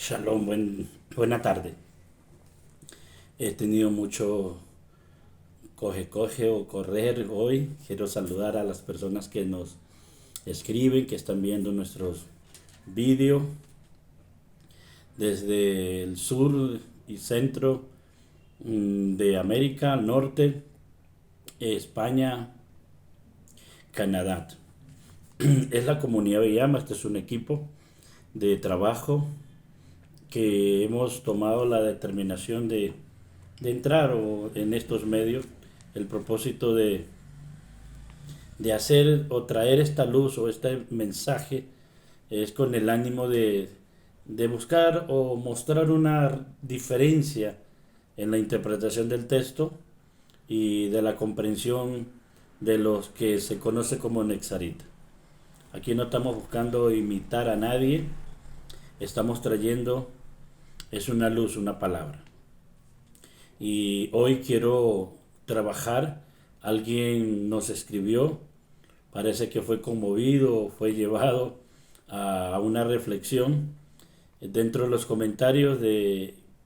Shalom, buena tarde. He tenido mucho coge o correr hoy. Quiero saludar a las personas que nos escriben, que están viendo nuestros vídeos desde el sur y centro de América, norte, España, Canadá. Es la comunidad Villama, este es un equipo de trabajo que hemos tomado la determinación de entrar en estos medios, el propósito de hacer o traer esta luz o este mensaje es con el ánimo de buscar o mostrar una diferencia en la interpretación del texto y de la comprensión de los que se conoce como Nexarita. Aquí no estamos buscando imitar a nadie, estamos trayendo, es una luz, una palabra. Y hoy quiero trabajar, alguien nos escribió, parece que fue conmovido, fue llevado a una reflexión. Dentro de los comentarios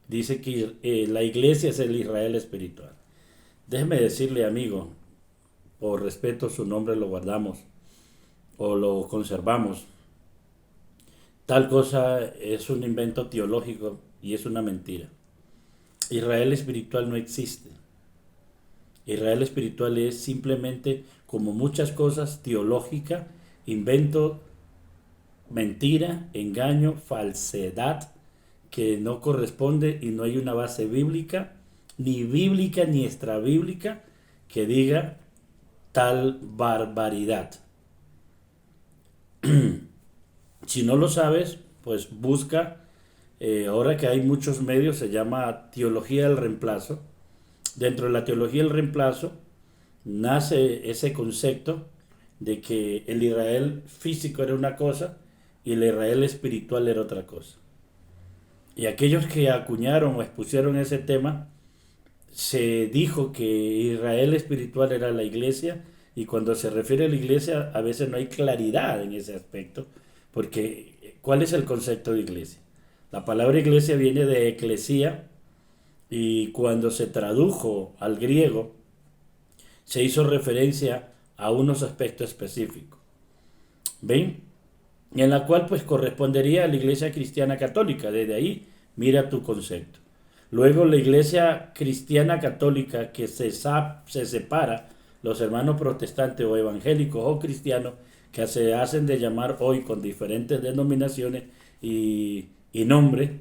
dice que la iglesia es el Israel espiritual. Déjeme decirle, amigo, por respeto su nombre lo guardamos o lo conservamos. Tal cosa es un invento teológico y es una mentira. Israel espiritual no existe. Israel espiritual es simplemente, como muchas cosas, teológica, invento, mentira, engaño, falsedad, que no corresponde y no hay una base bíblica ni extrabíblica, que diga tal barbaridad. Si no lo sabes, pues busca. Ahora que hay muchos medios, se llama teología del reemplazo. Dentro de la teología del reemplazo nace ese concepto de que el Israel físico era una cosa y el Israel espiritual era otra cosa. Y aquellos que acuñaron o expusieron ese tema, se dijo que Israel espiritual era la iglesia, y cuando se refiere a la iglesia a veces no hay claridad en ese aspecto, porque ¿cuál es el concepto de iglesia? La palabra iglesia viene de eclesía, y cuando se tradujo al griego se hizo referencia a unos aspectos específicos. ¿Ven? En la cual pues correspondería a la iglesia cristiana católica. Desde ahí mira tu concepto. Luego la iglesia cristiana católica que se separa, los hermanos protestantes o evangélicos o cristianos, que se hacen de llamar hoy con diferentes denominaciones y nombres,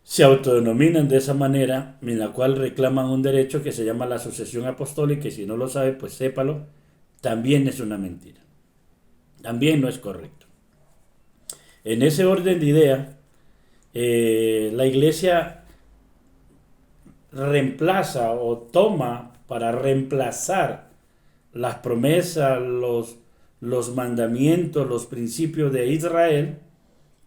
se autodenominan de esa manera, en la cual reclaman un derecho que se llama la sucesión apostólica, y si no lo sabe, pues sépalo, también es una mentira. También no es correcto. En ese orden de ideas, la iglesia reemplaza o toma para reemplazar las promesas, los mandamientos, los principios de Israel,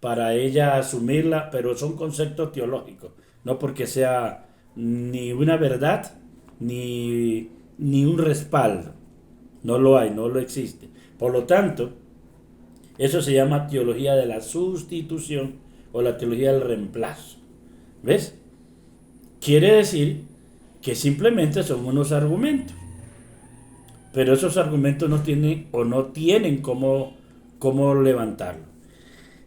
para ella asumirla, pero son conceptos teológicos, no porque sea ni una verdad ni un respaldo. No lo hay, no lo existe. Por lo tanto, eso se llama teología de la sustitución o la teología del reemplazo. ¿Ves? Quiere decir que simplemente son unos argumentos, pero esos argumentos no tienen cómo levantarlo.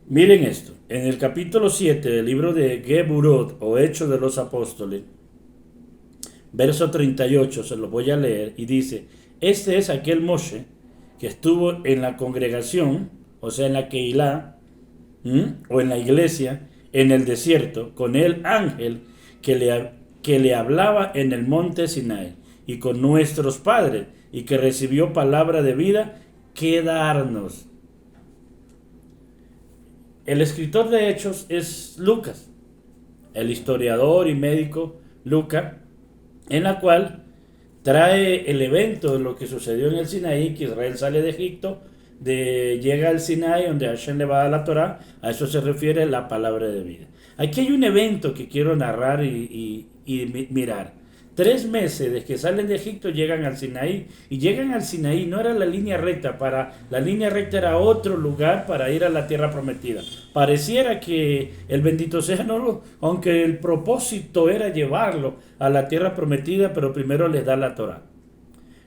Miren esto, en el capítulo 7 del libro de Geburot o Hechos de los Apóstoles, verso 38, se lo voy a leer, y dice: este es aquel Moshe que estuvo en la congregación, o sea, en la Keilah, o en la iglesia, en el desierto, con el ángel que le hablaba en el monte Sinai, y con nuestros padres, y que recibió palabra de vida que darnos. El escritor de Hechos es Lucas, el historiador y médico Lucas, en la cual trae el evento de lo que sucedió en el Sinaí, que Israel sale de Egipto, llega al Sinaí donde Hashem le va a dar la Torah. A eso se refiere la palabra de vida. Aquí hay un evento que quiero narrar y mirar. 3 meses desde que salen de Egipto llegan al Sinaí. Y llegan al Sinaí, no era la línea recta, la línea recta era otro lugar para ir a la tierra prometida. Pareciera que el bendito sea, aunque el propósito era llevarlo a la tierra prometida, pero primero les da la Torá.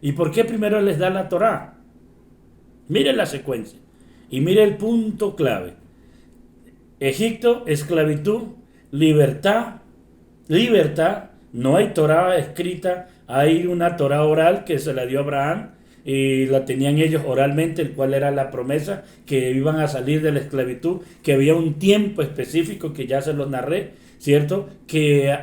¿Y por qué primero les da la Torá? Mire la secuencia y mire el punto clave. Egipto, esclavitud, libertad, no hay Torá escrita, hay una Torá oral que se la dio Abraham y la tenían ellos oralmente, el cual era la promesa que iban a salir de la esclavitud, que había un tiempo específico que ya se los narré, ¿cierto? Que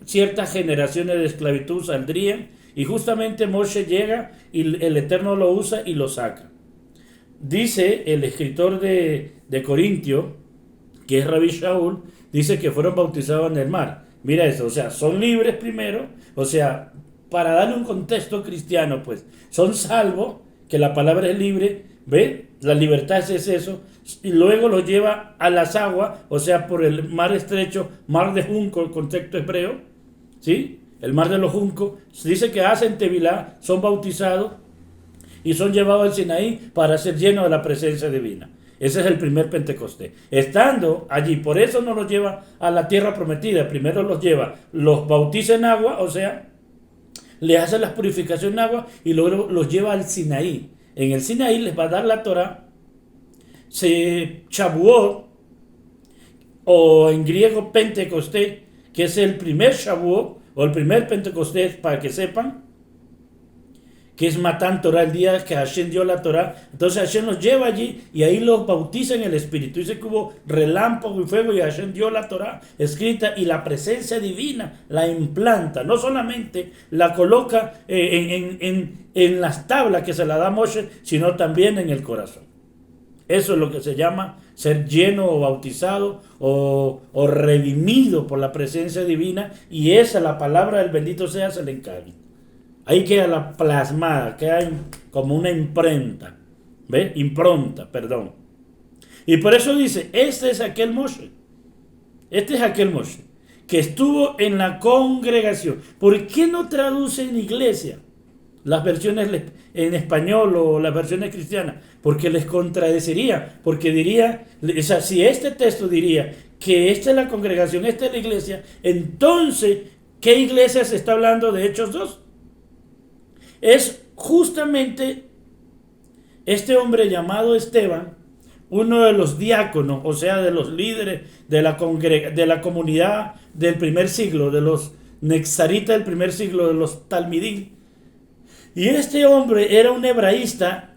ciertas generaciones de esclavitud saldrían y justamente Moshe llega y el Eterno lo usa y lo saca. Dice el escritor de Corintio, que es Rabbi Shaul, dice que fueron bautizados en el mar. Mira eso, o sea, son libres primero, o sea, para darle un contexto cristiano, pues, son salvos, que la palabra es libre, ¿ve? La libertad es eso, y luego los lleva a las aguas, o sea, por el mar estrecho, mar de junco, el contexto hebreo, ¿sí? El mar de los juncos, dice que hacen Tevilá, son bautizados y son llevados al Sinaí para ser llenos de la presencia divina. Ese es el primer Pentecostés. Estando allí, por eso no los lleva a la tierra prometida. Primero los bautiza en agua, o sea, les hace la purificación en agua y luego los lleva al Sinaí. En el Sinaí les va a dar la Torá, Shavuot, o en griego Pentecostés, que es el primer Shavuot, o el primer Pentecostés, para que sepan, que es Matán Torah, el día que Hashem dio la Torah. Entonces Hashem los lleva allí y ahí los bautiza en el Espíritu. Dice que hubo relámpago y fuego y Hashem dio la Torah escrita y la presencia divina la implanta. No solamente la coloca en las tablas que se la da Moshe, sino también en el corazón. Eso es lo que se llama ser lleno o bautizado o redimido por la presencia divina, y esa, la palabra del bendito sea, se le encarga. Ahí queda la plasmada, queda como una impronta, ¿ve? Impronta, perdón. Y por eso dice, este es aquel Moshe que estuvo en la congregación. ¿Por qué no traduce en iglesia las versiones en español o las versiones cristianas? Porque les contradeciría, porque diría, o sea, si este texto diría que esta es la congregación, esta es la iglesia, entonces, ¿qué iglesia se está hablando de Hechos 2? Es justamente este hombre llamado Esteban, uno de los diáconos, o sea, de los líderes de la comunidad del primer siglo, de los nexaritas del primer siglo, de los talmidín. Y este hombre era un hebraísta.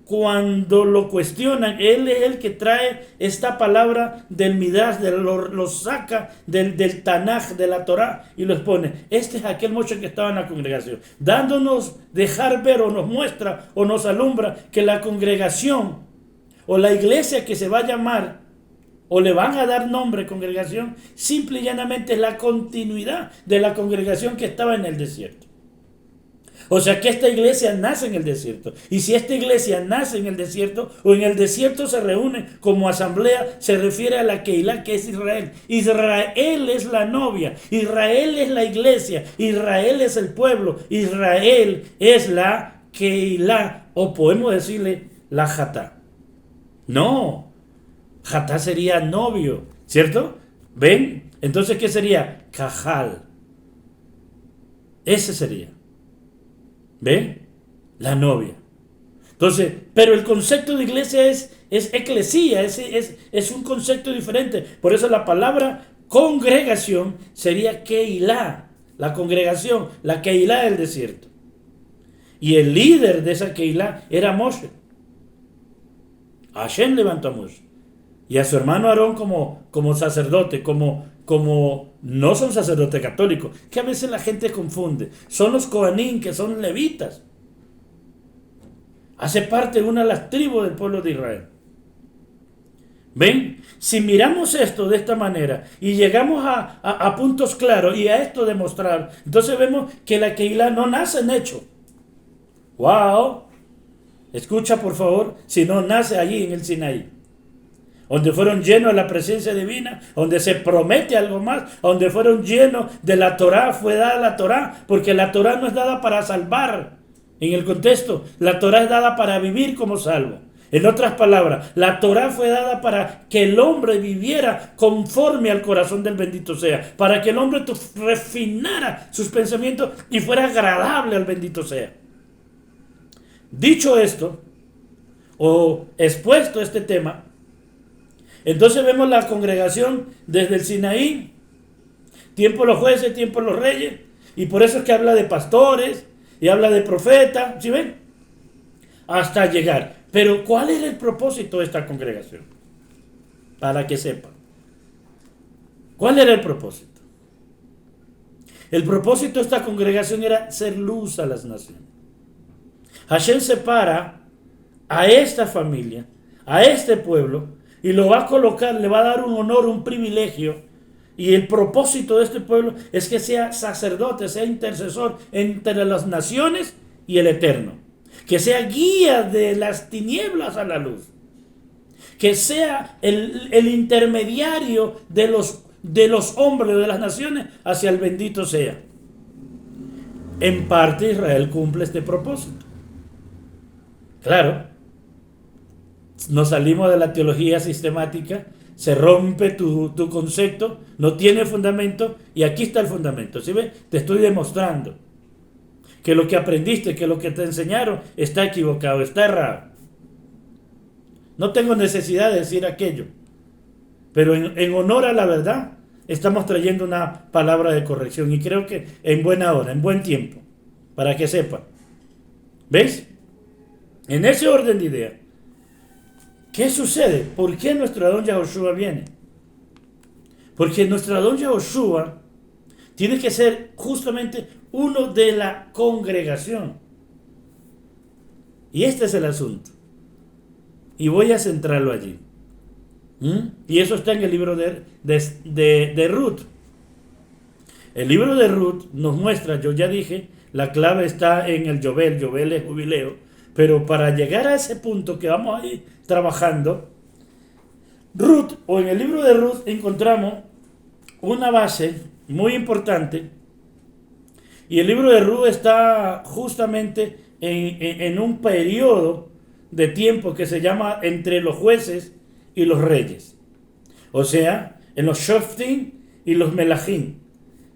Cuando lo cuestionan, él es el que trae esta palabra del Midrash, lo saca del Tanaj, de la Torá, y los pone. Este es aquel Moshe que estaba en la congregación, dándonos, dejar ver, o nos muestra o nos alumbra que la congregación o la iglesia que se va a llamar o le van a dar nombre congregación, simple y llanamente es la continuidad de la congregación que estaba en el desierto. O sea que esta iglesia nace en el desierto. Y si esta iglesia nace en el desierto, o en el desierto se reúne como asamblea, se refiere a la Keilah, que es Israel. Israel es la novia, Israel es la iglesia, Israel es el pueblo, Israel es la Keilah, o podemos decirle la Jatá. No, Jatá sería novio, ¿cierto? ¿Ven? Entonces, ¿qué sería? Cajal. Ese sería. ¿Ven? La novia. Entonces, pero el concepto de iglesia es eclesía, es un concepto diferente. Por eso la palabra congregación sería Keilah, la congregación, la Keilah del desierto. Y el líder de esa Keilah era Moshe. Hashem levantó a Moshe. Y a su hermano Aarón como sacerdote, como no son sacerdotes católicos, que a veces la gente confunde. Son los Kohanim, que son levitas. Hace parte de una de las tribus del pueblo de Israel. ¿Ven? Si miramos esto de esta manera y llegamos a puntos claros y a esto demostrar, entonces vemos que la Keilah no nace en hecho. ¡Wow! Escucha por favor, si no nace allí en el Sinaí. donde fueron llenos de la presencia divina, donde se promete algo más, donde fueron llenos de la Torá, fue dada la Torá, porque la Torá no es dada para salvar. En el contexto, la Torá es dada para vivir como salvo. En otras palabras, la Torá fue dada para que el hombre viviera conforme al corazón del bendito sea, para que el hombre refinara sus pensamientos y fuera agradable al bendito sea. Dicho esto, o expuesto este tema, entonces vemos la congregación desde el Sinaí, tiempo de los jueces, tiempo de los reyes, y por eso es que habla de pastores y habla de profetas, ¿sí ven? Hasta llegar. Pero ¿cuál era el propósito de esta congregación? Para que sepan. ¿Cuál era el propósito? El propósito de esta congregación era ser luz a las naciones. Hashem separa a esta familia, a este pueblo, y lo va a colocar, le va a dar un honor, un privilegio. Y el propósito de este pueblo es que sea sacerdote, sea intercesor entre las naciones y el Eterno. Que sea guía de las tinieblas a la luz. Que sea el intermediario de los hombres, de las naciones, hacia el bendito sea. En parte Israel cumple este propósito. Claro, nos salimos de la teología sistemática, se rompe tu concepto, no tiene fundamento, y aquí está el fundamento. ¿Sí ves? Te estoy demostrando que lo que aprendiste, que lo que te enseñaron está equivocado, está errado. No tengo necesidad de decir aquello, pero en honor a la verdad estamos trayendo una palabra de corrección, y creo que en buena hora, en buen tiempo, para que sepan. ¿Ves? En ese orden de ideas, ¿qué sucede? ¿Por qué nuestro Adón Yahoshua viene? Porque nuestro Adón Yahoshua tiene que ser justamente uno de la congregación. Y este es el asunto. Y voy a centrarlo allí. Y eso está en el libro de Ruth. El libro de Ruth nos muestra, yo ya dije, la clave está en el Yobel. Yobel es jubileo. Pero para llegar a ese punto que vamos a ir trabajando, Ruth, o en el libro de Ruth, encontramos una base muy importante. Y el libro de Ruth está justamente en un periodo de tiempo que se llama entre los jueces y los reyes. O sea, en los Shoftim y los Melachim.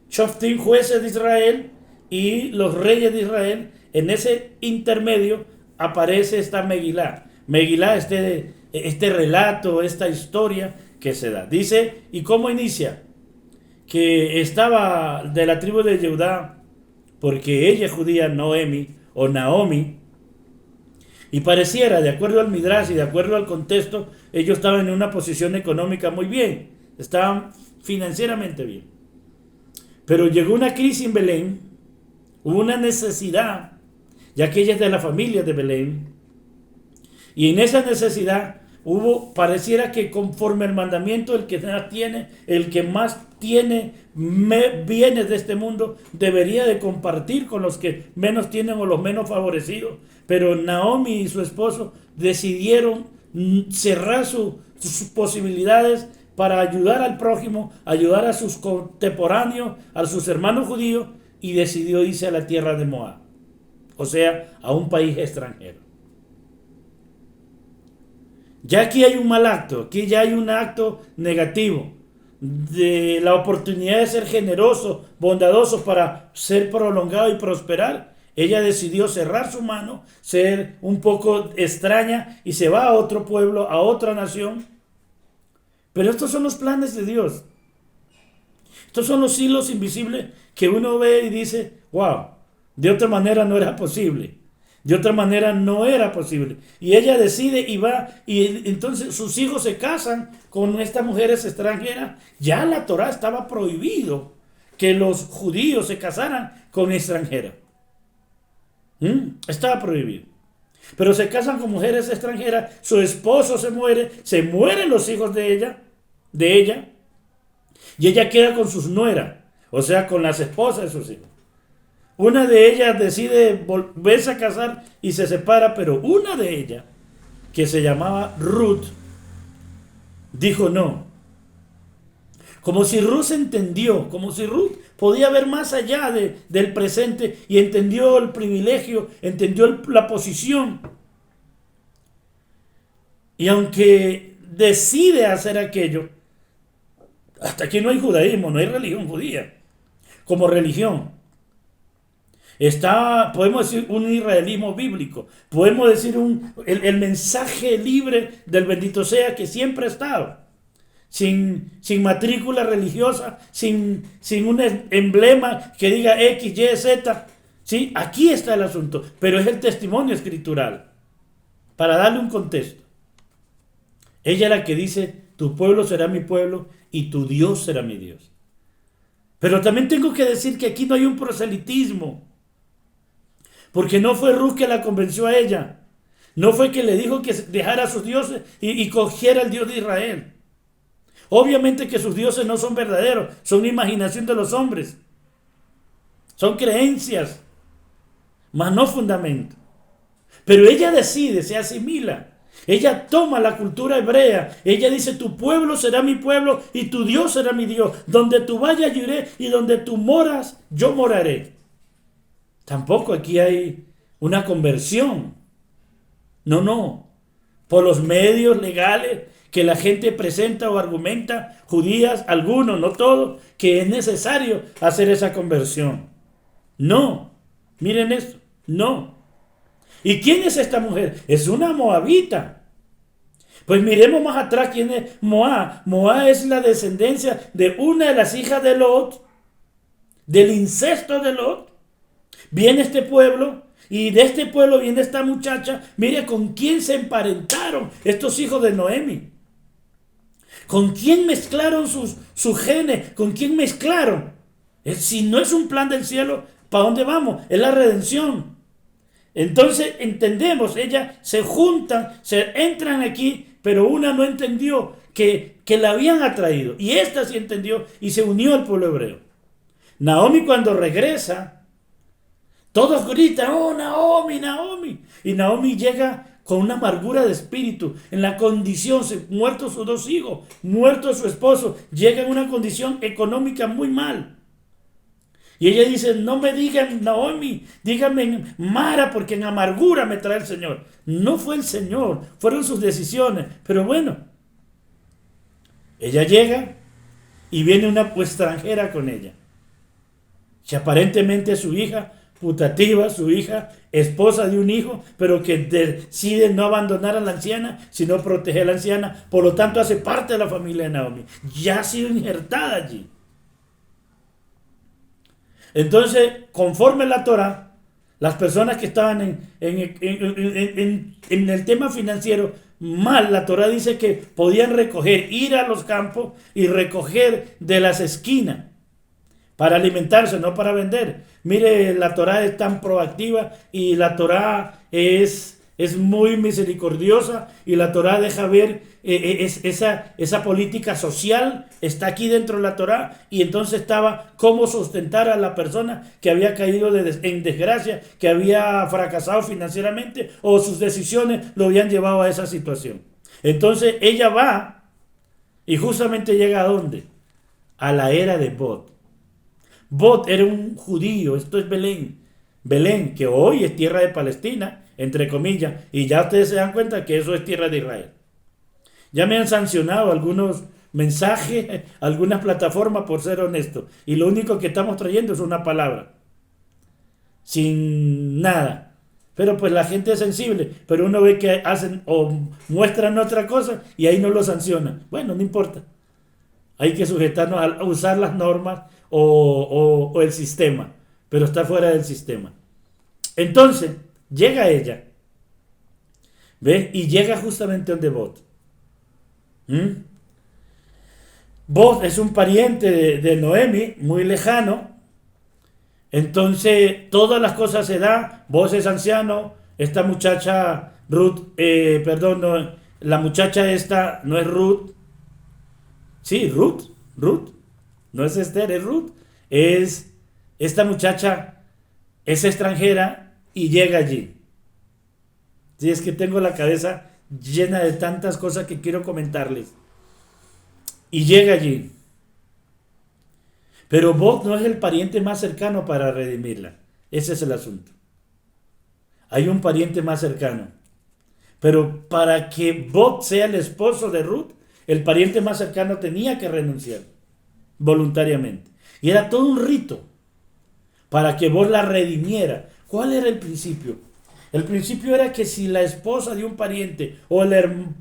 Shoftim, jueces de Israel, y los reyes de Israel. En ese intermedio aparece esta Megilá. Megilá, este relato, esta historia que se da. Dice, ¿y cómo inicia? Que estaba de la tribu de Judá, porque ella es judía, Noemi o Naomi, y pareciera, de acuerdo al Midrash y de acuerdo al contexto, ellos estaban en una posición económica muy bien, estaban financieramente bien. Pero llegó una crisis en Belén, hubo una necesidad, ya que ella es de la familia de Belén, y en esa necesidad pareciera que conforme al mandamiento, el que más tiene bienes de este mundo, debería de compartir con los que menos tienen o los menos favorecidos. Pero Naomi y su esposo decidieron cerrar sus posibilidades para ayudar al prójimo, ayudar a sus contemporáneos, a sus hermanos judíos, y decidió irse a la tierra de Moab, o sea, a un país extranjero. Ya aquí hay un mal acto, aquí ya hay un acto negativo de la oportunidad de ser generoso, bondadoso para ser prolongado y prosperar. Ella decidió cerrar su mano, ser un poco extraña, y se va a otro pueblo, a otra nación. Pero estos son los planes de Dios. Estos son los hilos invisibles que uno ve y dice, wow, de otra manera no era posible. De otra manera no era posible. Y ella decide y va, y entonces sus hijos se casan con estas mujeres extranjeras. Ya la Torá estaba prohibido que los judíos se casaran con extranjeras. Estaba prohibido. Pero se casan con mujeres extranjeras, su esposo se mueren los hijos de ella, y ella queda con sus nueras, o sea, con las esposas de sus hijos. Una de ellas decide volverse a casar y se separa, pero una de ellas, que se llamaba Ruth, dijo no. Como si Ruth entendió, como si Ruth podía ver más allá del presente y entendió el privilegio, entendió la posición. Y aunque decide hacer aquello, hasta aquí no hay judaísmo, no hay religión judía como religión. Podemos decir, un israelismo bíblico, podemos decir el mensaje libre del bendito sea que siempre ha estado, sin matrícula religiosa, sin un emblema que diga X, Y, Z. ¿Sí? Aquí está el asunto, pero es el testimonio escritural, para darle un contexto. Ella es la que dice, tu pueblo será mi pueblo y tu Dios será mi Dios. Pero también tengo que decir que aquí no hay un proselitismo, porque no fue Ruth que la convenció a ella, no fue que le dijo que dejara a sus dioses y cogiera el Dios de Israel. Obviamente que sus dioses no son verdaderos, son imaginación de los hombres, son creencias, mas no fundamento. Pero ella decide, se asimila. Ella toma la cultura hebrea. Ella dice, tu pueblo será mi pueblo y tu Dios será mi Dios. Donde tú vayas yo iré y donde tú moras yo moraré. Tampoco aquí hay una conversión. No. Por los medios legales que la gente presenta o argumenta, judías, algunos, no todos, que es necesario hacer esa conversión. No. Miren esto. No. ¿Y quién es esta mujer? Es una moabita. Pues miremos más atrás quién es Moab. Moab es la descendencia de una de las hijas de Lot, del incesto de Lot. Viene este pueblo y de este pueblo viene esta muchacha. Mire con quién se emparentaron estos hijos de Noemi. ¿Con quién mezclaron sus genes? ¿Con quién mezclaron? Si no es un plan del cielo, ¿para dónde vamos? Es la redención. Entonces entendemos, ellas se juntan, se entran aquí, pero una no entendió que la habían atraído. Y esta sí entendió y se unió al pueblo hebreo. Naomi cuando regresa, todos gritan, oh Naomi, Naomi. Y Naomi llega con una amargura de espíritu, en la condición, muertos sus dos hijos, muerto su esposo, llega en una condición económica muy mal. Y ella dice, no me digan Naomi, díganme Mara, porque en amargura me trae el Señor. No fue el Señor, fueron sus decisiones. Pero bueno, ella llega y viene una extranjera con ella, que aparentemente es su hija putativa, su hija esposa de un hijo, pero que decide no abandonar a la anciana, sino proteger a la anciana. Por lo tanto, hace parte de la familia de Naomi. Ya ha sido injertada allí. Entonces, conforme la Torah, las personas que estaban en el tema financiero mal, la Torah dice que podían ir a los campos y recoger de las esquinas para alimentarse, no para vender. Mire, la Torah es tan proactiva y la Torah es muy misericordiosa y la Torah deja ver esa política social está aquí dentro de la Torah, y entonces estaba cómo sustentar a la persona que había caído en desgracia, que había fracasado financieramente o sus decisiones lo habían llevado a esa situación. Entonces ella va y justamente llega ¿a dónde? A la era de Bod. Bod era un judío, esto es Belén. Belén, que hoy es tierra de Palestina, entre comillas, y ya ustedes se dan cuenta que eso es tierra de Israel. Ya me han sancionado algunos mensajes, algunas plataformas por ser honesto, y lo único que estamos trayendo es una palabra, sin nada. Pero pues la gente es sensible, pero uno ve que hacen o muestran otra cosa y ahí no lo sancionan. Bueno, no importa. Hay que sujetarnos a usar las normas o el sistema, pero está fuera del sistema. Entonces, llega ella, ¿ve? Y llega justamente donde Bod. Bod es un pariente de Noemi, muy lejano. Entonces, todas las cosas se dan. Bod es anciano. Esta muchacha, Ruth, no, la muchacha esta no es Ruth. Sí, Ruth. No es Esther, es Ruth. Esta muchacha es extranjera y llega allí. Sí, es que tengo la cabeza llena de tantas cosas que quiero comentarles. y llega allí. Pero Bot no es el pariente más cercano para redimirla. Ese es el asunto. Hay un pariente más cercano. Pero para que Bot sea el esposo de Ruth, el pariente más cercano tenía que renunciar voluntariamente. Y era todo un rito para que Bot la redimiera. ¿Cuál era el principio? El principio era que si la esposa de un pariente o la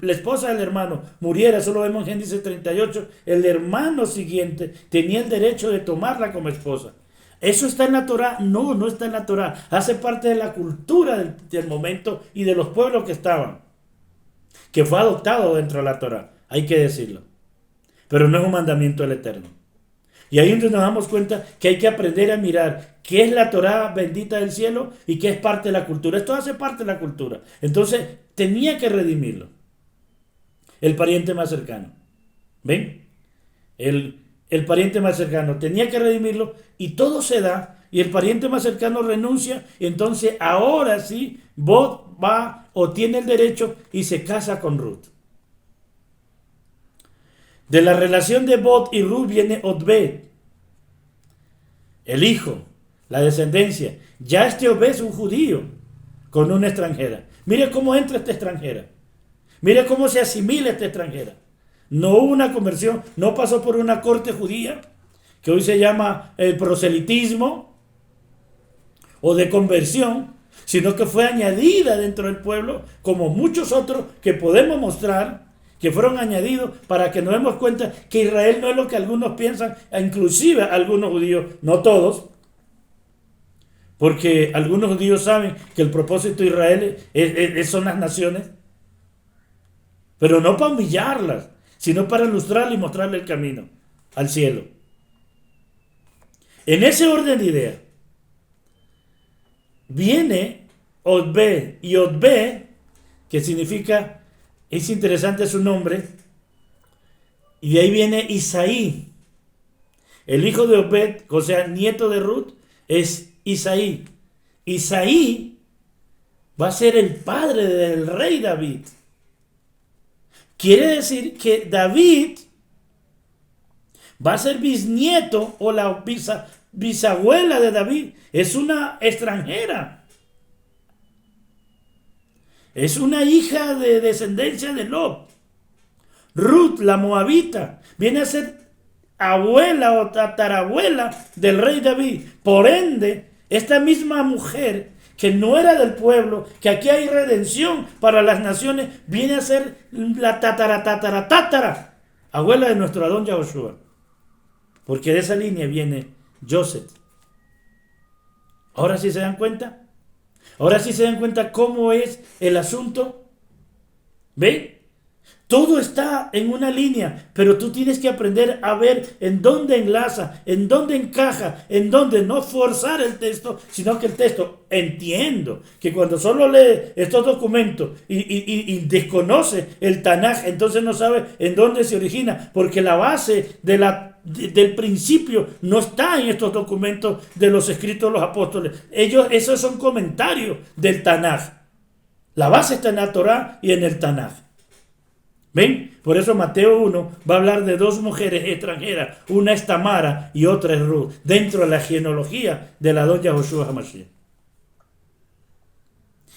esposa del hermano muriera, eso lo vemos en Génesis 38, el hermano siguiente tenía el derecho de tomarla como esposa. ¿Eso está en la Torá? No, no está en la Torá. Hace parte de la cultura del momento y de los pueblos que estaban. Que fue adoptado dentro de la Torá, hay que decirlo. Pero no es un mandamiento del Eterno. Y ahí es donde nos damos cuenta que hay que aprender a mirar qué es la Torá bendita del cielo y qué es parte de la cultura. Esto hace parte de la cultura. Entonces tenía que redimirlo. El pariente más cercano. ¿Ven? El pariente más cercano tenía que redimirlo y todo se da y el pariente más cercano renuncia y entonces ahora sí Bot va o tiene el derecho y se casa con Ruth. De la relación de Bot y Ruth viene Obed, el hijo, la descendencia. Ya este Obed es un judío con una extranjera. Mire cómo entra esta extranjera. Mire cómo se asimila esta extranjera. No hubo una conversión, no pasó por una corte judía, que hoy se llama el proselitismo o de conversión, sino que fue añadida dentro del pueblo, como muchos otros que podemos mostrar, que fueron añadidos para que nos demos cuenta que Israel no es lo que algunos piensan, inclusive algunos judíos, no todos, porque algunos judíos saben que el propósito de Israel son las naciones, pero no para humillarlas, sino para ilustrarle y mostrarle el camino al cielo. En ese orden de ideas, viene Obed, y Obed, que significa, es interesante su nombre, y de ahí viene Isaí. El hijo de Obed, o sea, nieto de Ruth, es Isaí. Isaí va a ser el padre del rey David. Quiere decir que David va a ser bisnieto o la bisabuela de David. Es una extranjera. Es una hija de descendencia de Lot. Ruth, la moabita, viene a ser abuela o tatarabuela del rey David. Por ende, esta misma mujer que no era del pueblo, que aquí hay redención para las naciones, viene a ser la tatara abuela de nuestro Adón Yahoshua. Porque de esa línea viene Joseph. Ahora sí se dan cuenta. Ahora sí se dan cuenta cómo es el asunto. ¿Ven? Todo está en una línea, pero tú tienes que aprender a ver en dónde enlaza, en dónde encaja, en dónde no forzar el texto, sino que el texto, entiendo que cuando solo lee estos documentos y desconoce el Tanaj, entonces no sabe en dónde se origina, porque la base del principio no está en estos documentos de los escritos de los apóstoles. Esos son comentarios del Tanaj. La base está en la Torá y en el Tanaj. ¿Ven? Por eso Mateo 1 va a hablar de dos mujeres extranjeras. Una es Tamara y otra es Ruth, dentro de la genealogía de la doña Joshua Hamashiach.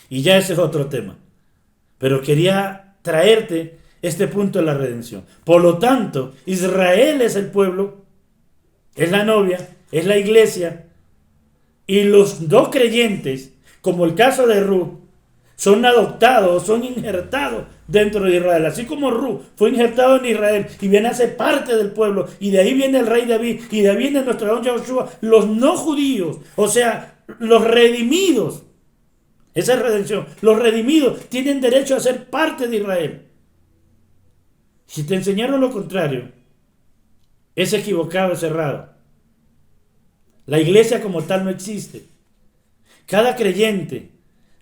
Y ya ese es otro tema. Pero quería traerte este punto de la redención. Por lo tanto, Israel es el pueblo, es la novia, es la iglesia, y los no creyentes, como el caso de Ruth, son adoptados, son injertados dentro de Israel. Así como Ruth fue injertado en Israel y viene a ser parte del pueblo, y de ahí viene el rey David, y de ahí viene nuestro Adón Yahoshua, los no judíos, o sea, los redimidos, esa es redención, los redimidos tienen derecho a ser parte de Israel. Si te enseñaron lo contrario, es equivocado, es errado. La iglesia como tal no existe. Cada creyente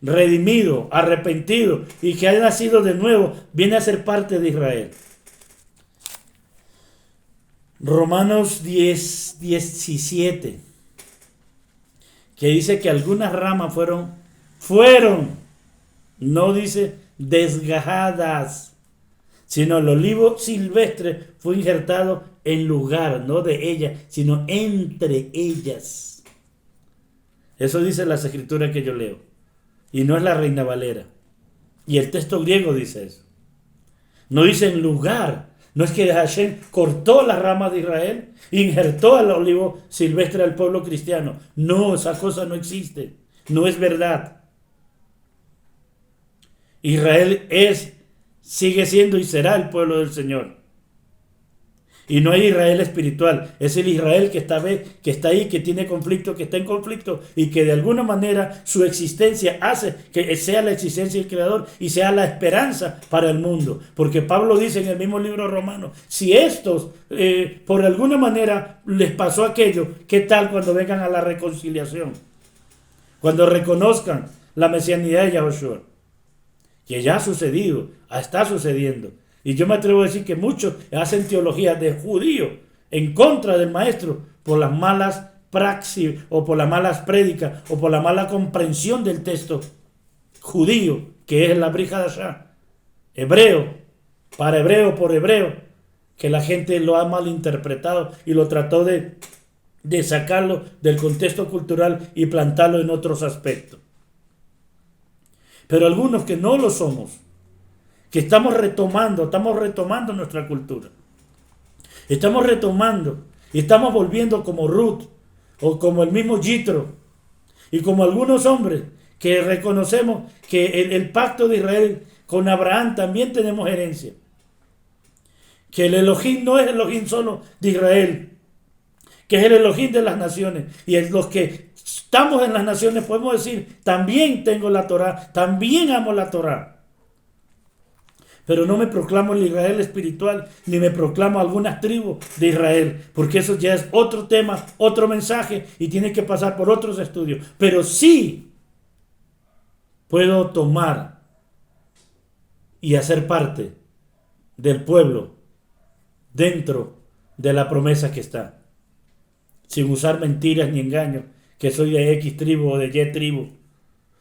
redimido, arrepentido y que haya nacido de nuevo, viene a ser parte de Israel. Romanos 10:17, que dice que algunas ramas fueron, no dice desgajadas, sino el olivo silvestre fue injertado en lugar, no de ellas, sino entre ellas. Eso dice las escrituras que yo leo. Y no es la Reina Valera. Y el texto griego dice eso. No dice en lugar. No es que Hashem cortó las ramas de Israel, injertó al olivo silvestre al pueblo cristiano. No, esa cosa no existe. No es verdad. Israel es, sigue siendo y será el pueblo del Señor. Y no hay Israel espiritual, es el Israel que está ahí, que tiene conflicto, que está en conflicto y que de alguna manera su existencia hace que sea la existencia del Creador y sea la esperanza para el mundo. Porque Pablo dice en el mismo libro romano, si estos por alguna manera les pasó aquello, ¿qué tal cuando vengan a la reconciliación? Cuando reconozcan la mesianidad de Yahushua, que ya ha sucedido, está sucediendo. Y yo me atrevo a decir que muchos hacen teología de judío en contra del maestro por las malas praxis o por las malas prédicas o por la mala comprensión del texto judío, que es la Brit Hadashah, hebreo, para hebreo, por hebreo, que la gente lo ha malinterpretado y lo trató de sacarlo del contexto cultural y plantarlo en otros aspectos. Pero algunos que no lo somos, que estamos retomando nuestra cultura. Estamos retomando y estamos volviendo como Ruth o como el mismo Jitro y como algunos hombres que reconocemos que el pacto de Israel con Abraham también tenemos herencia. Que el Elohim no es el Elohim solo de Israel, que es el Elohim de las naciones. Y los que estamos en las naciones podemos decir, también tengo la Torah, también amo la Torah. Pero no me proclamo el Israel espiritual, ni me proclamo algunas tribus de Israel, porque eso ya es otro tema, otro mensaje, y tiene que pasar por otros estudios. Pero sí puedo tomar y hacer parte del pueblo dentro de la promesa que está, sin usar mentiras ni engaños, que soy de X tribu o de Y tribu,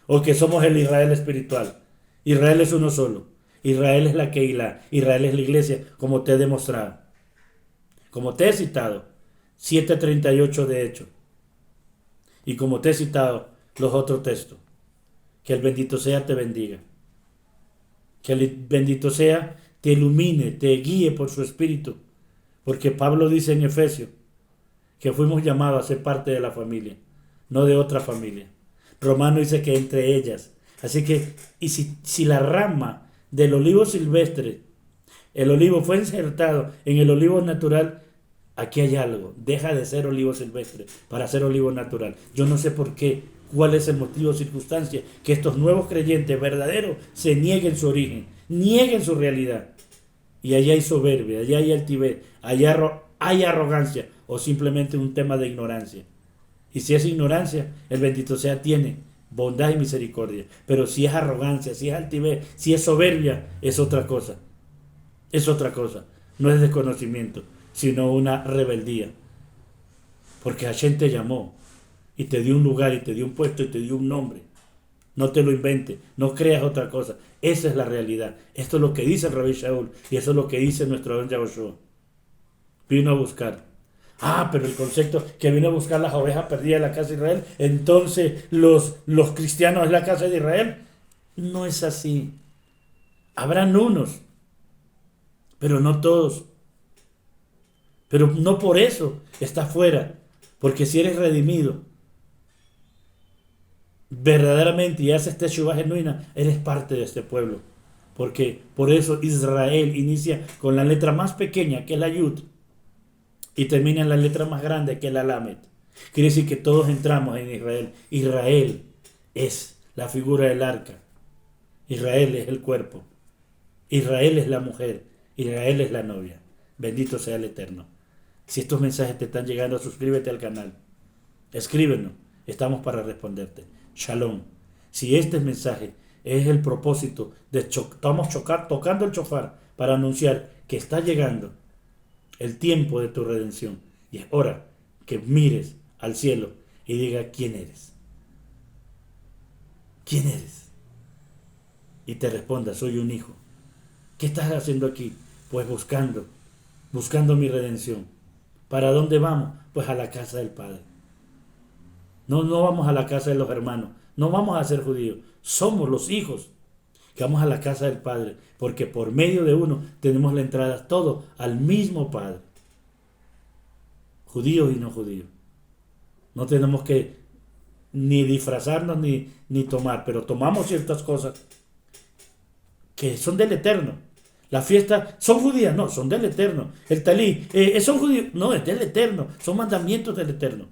o que somos el Israel espiritual. Israel es uno solo. Israel es la Keilah, Israel es la iglesia, como te he demostrado. Como te he citado, 7:38 de Hechos. Y como te he citado los otros textos. Que el bendito sea te bendiga. Que el bendito sea te ilumine, te guíe por su espíritu. Porque Pablo dice en Efesios que fuimos llamados a ser parte de la familia, no de otra familia. Romano dice que entre ellas. Así que, y si la rama del olivo silvestre, el olivo fue insertado en el olivo natural, aquí hay algo, deja de ser olivo silvestre para ser olivo natural. Yo no sé por qué, cuál es el motivo o circunstancia que estos nuevos creyentes verdaderos se nieguen su origen, nieguen su realidad. Y allá hay soberbia, allá hay altivez, allá hay arrogancia o simplemente un tema de ignorancia. Y si es ignorancia, el bendito sea tiene bondad y misericordia. Pero si es arrogancia, si es altivez, si es soberbia, es otra cosa. Es otra cosa. No es desconocimiento, sino una rebeldía. Porque Hashem te llamó y te dio un lugar y te dio un puesto y te dio un nombre. No te lo inventes, no creas otra cosa. Esa es la realidad. Esto es lo que dice el Rabbi Shaul y eso es lo que dice nuestro don Yahushua. Vino a buscar. Pero el concepto que vino a buscar las ovejas perdidas de la casa de Israel, entonces los cristianos es la casa de Israel. No es así. Habrán unos, pero no todos. Pero no por eso estás fuera, porque si eres redimido verdaderamente y haces teshuvah genuina, eres parte de este pueblo. Porque por eso Israel inicia con la letra más pequeña, que es la Yud, y termina en la letra más grande, que es la Lamed. Quiere decir que todos entramos en Israel. Israel es la figura del arca. Israel es el cuerpo. Israel es la mujer. Israel es la novia. Bendito sea el Eterno. Si estos mensajes te están llegando, suscríbete al canal. Escríbenos. Estamos para responderte. Shalom. Si este mensaje es el propósito de estamos tocando el shofar para anunciar que está llegando el tiempo de tu redención. Y es hora que mires al cielo y diga quién eres. ¿Quién eres? Y te responda, soy un hijo ¿Qué estás haciendo aquí? Pues buscando mi redención. ¿Para dónde vamos? Pues a la casa del Padre. No, no vamos a la casa de los hermanos, no vamos a ser judíos, somos los hijos que vamos a la casa del Padre, porque por medio de uno tenemos la entrada todo al mismo Padre, judíos y no judíos. No tenemos que ni disfrazarnos ni tomar, pero tomamos ciertas cosas que son del Eterno. Las fiestas son judías, no, son del Eterno. El talí, son judíos, no, es del Eterno, son mandamientos del Eterno.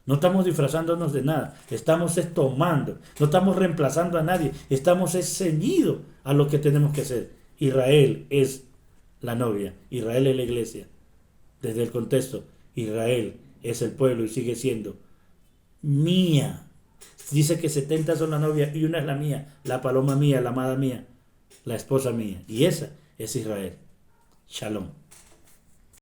No estamos disfrazándonos de nada, estamos tomando, no estamos reemplazando a nadie, estamos ceñidos a lo que tenemos que hacer. Israel es la novia, Israel es la iglesia. Desde el contexto, Israel es el pueblo y sigue siendo mía. Dice que 70 son la novia y una es la mía, la paloma mía, la amada mía, la esposa mía. Y esa es Israel. Shalom.